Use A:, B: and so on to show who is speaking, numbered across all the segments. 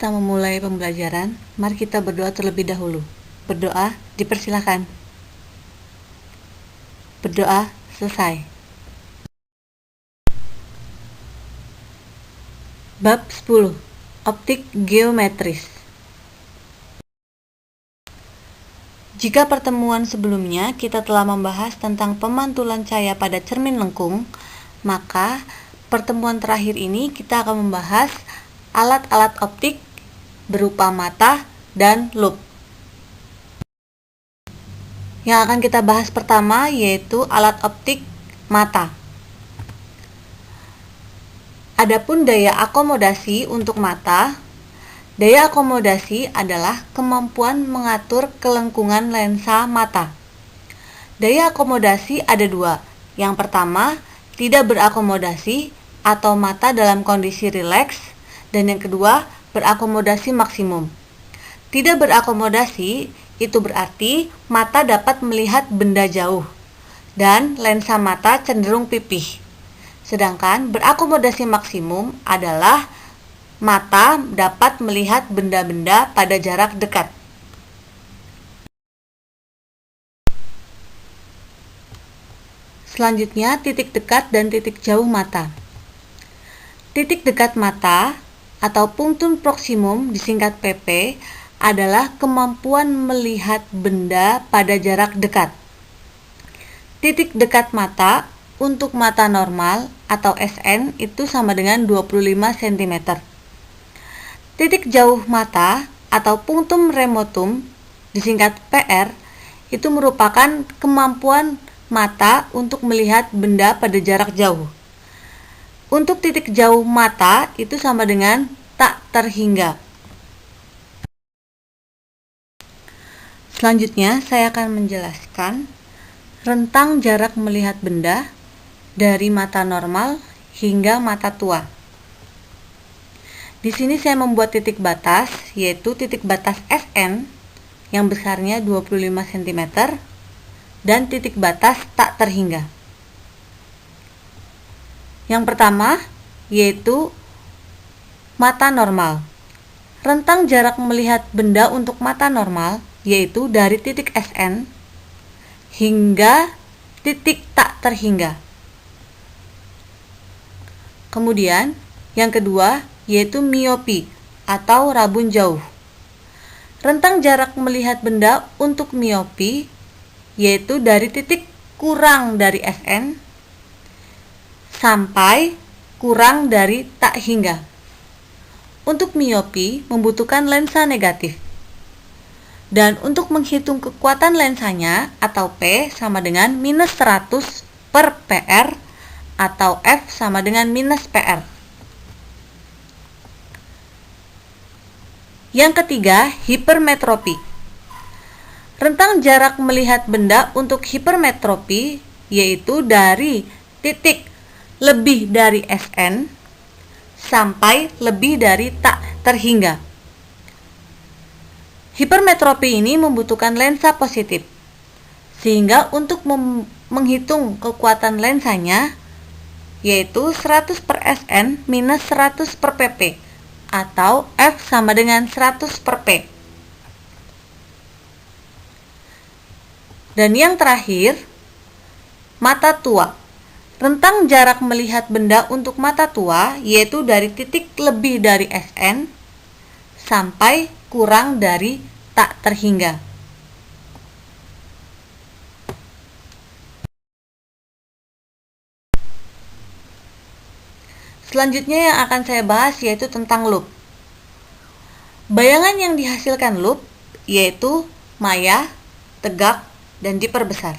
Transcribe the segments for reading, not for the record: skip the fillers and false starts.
A: kita memulai pembelajaran, mari kita berdoa terlebih dahulu. Berdoa, dipersilakan. Berdoa, selesai. Bab 10. Optik geometris. Jika pertemuan sebelumnya kita telah membahas tentang pemantulan cahaya pada cermin lengkung, maka pertemuan terakhir ini kita akan membahas alat-alat optik berupa mata dan lup. Yang akan kita bahas pertama yaitu alat optik mata. Adapun daya akomodasi untuk mata, daya akomodasi adalah kemampuan mengatur kelengkungan lensa mata. Daya akomodasi ada dua. Yang pertama, tidak berakomodasi atau mata dalam kondisi rileks, dan yang kedua, berakomodasi maksimum. Tidak berakomodasi itu berarti mata dapat melihat benda jauh dan lensa mata cenderung pipih. Sedangkan berakomodasi maksimum adalah mata dapat melihat benda-benda pada jarak dekat. Selanjutnya, titik dekat dan titik jauh mata. Titik dekat mata atau punctum proximum disingkat PP adalah kemampuan melihat benda pada jarak dekat. Titik dekat mata untuk mata normal atau SN itu sama dengan 25 cm. Titik jauh mata atau punctum remotum disingkat PR itu merupakan kemampuan mata untuk melihat benda pada jarak jauh. Untuk titik jauh mata itu sama dengan tak terhingga. Selanjutnya saya akan menjelaskan rentang jarak melihat benda dari mata normal hingga mata tua. Di sini saya membuat titik batas, yaitu titik batas SN yang besarnya 25 cm dan titik batas tak terhingga. Yang pertama yaitu mata normal. Rentang jarak melihat benda untuk mata normal yaitu dari titik SN hingga titik tak terhingga. Kemudian, yang kedua yaitu miopi atau rabun jauh. Rentang jarak melihat benda untuk miopi yaitu dari titik kurang dari SN sampai kurang dari tak hingga. Untuk miopi membutuhkan lensa negatif. Dan untuk menghitung kekuatan lensanya atau P sama dengan minus 100 per PR atau F sama dengan minus PR. Yang ketiga, hipermetropi. Rentang jarak melihat benda untuk hipermetropi yaitu dari titik lebih dari SN sampai lebih dari tak terhingga. Hipermetropi ini membutuhkan lensa positif, sehingga untuk menghitung kekuatan lensanya yaitu 100 per SN minus 100 per PP atau F sama dengan 100 per P. Dan yang terakhir, mata tua. Rentang jarak melihat benda untuk mata tua yaitu dari titik lebih dari SN sampai kurang dari tak terhingga. Selanjutnya yang akan saya bahas yaitu tentang lup. Bayangan yang dihasilkan lup yaitu maya, tegak, dan diperbesar.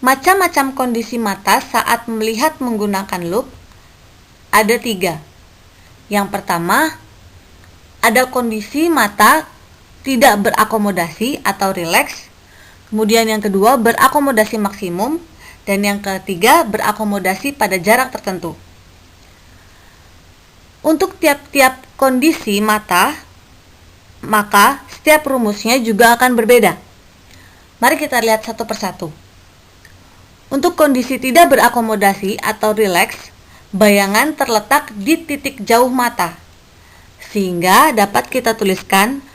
A: Macam-macam kondisi mata saat melihat menggunakan lup ada 3. Yang pertama, ada kondisi mata tidak berakomodasi atau rileks. Kemudian yang kedua, berakomodasi maksimum. Dan yang ketiga, berakomodasi pada jarak tertentu. Untuk tiap-tiap kondisi mata, maka setiap rumusnya juga akan berbeda. Mari kita lihat satu persatu. Untuk kondisi tidak berakomodasi atau rileks, bayangan terletak di titik jauh mata. sehingga dapat kita tuliskan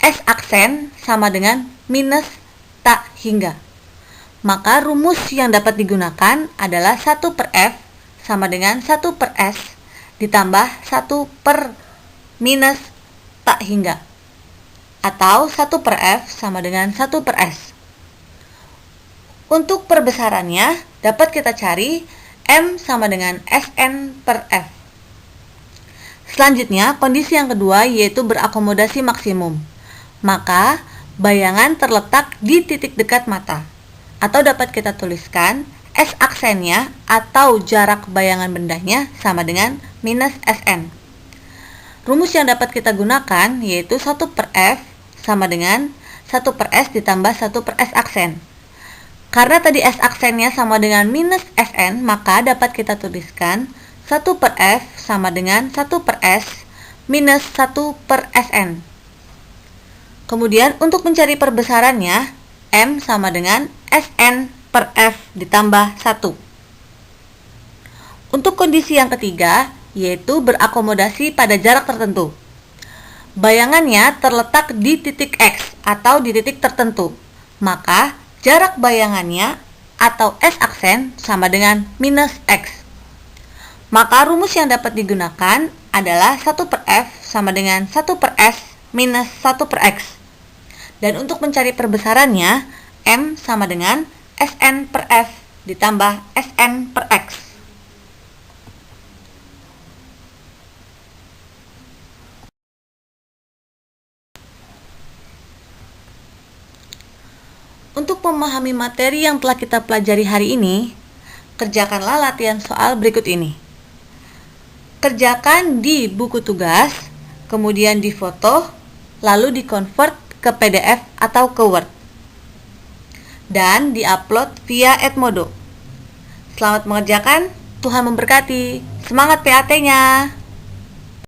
A: S aksen sama dengan minus tak hingga. Maka rumus yang dapat digunakan adalah 1 per F sama dengan 1 per S ditambah 1 per minus tak hingga, atau 1 per F sama dengan 1 per S. Untuk perbesarannya dapat kita cari M sama dengan Sn per F. Selanjutnya, kondisi yang kedua yaitu berakomodasi maksimum. Maka, bayangan terletak di titik dekat mata, atau dapat kita tuliskan S aksennya atau jarak bayangan bendanya sama dengan minus Sn. Rumus yang dapat kita gunakan yaitu 1 per F sama dengan 1 per S ditambah 1 per S aksen. Karena tadi S aksennya sama dengan minus Sn, maka dapat kita tuliskan 1 per F sama dengan 1 per S minus 1 per Sn. Kemudian untuk mencari perbesarannya, M sama dengan Sn per F ditambah 1. Untuk kondisi yang ketiga, yaitu berakomodasi pada jarak tertentu. Bayangannya terletak di titik X atau di titik tertentu, maka jarak bayangannya atau S aksen sama dengan minus X. Maka rumus yang dapat digunakan adalah 1 per F sama dengan 1 per S minus 1 per X. Dan untuk mencari perbesarannya, M sama dengan Sn per F ditambah Sn per X. Untuk memahami materi yang telah kita pelajari hari ini, kerjakanlah latihan soal berikut ini. Kerjakan di buku tugas, kemudian difoto, lalu dikonvert ke PDF atau ke Word, dan diupload via Edmodo. Selamat mengerjakan, Tuhan memberkati. Semangat PAT-nya!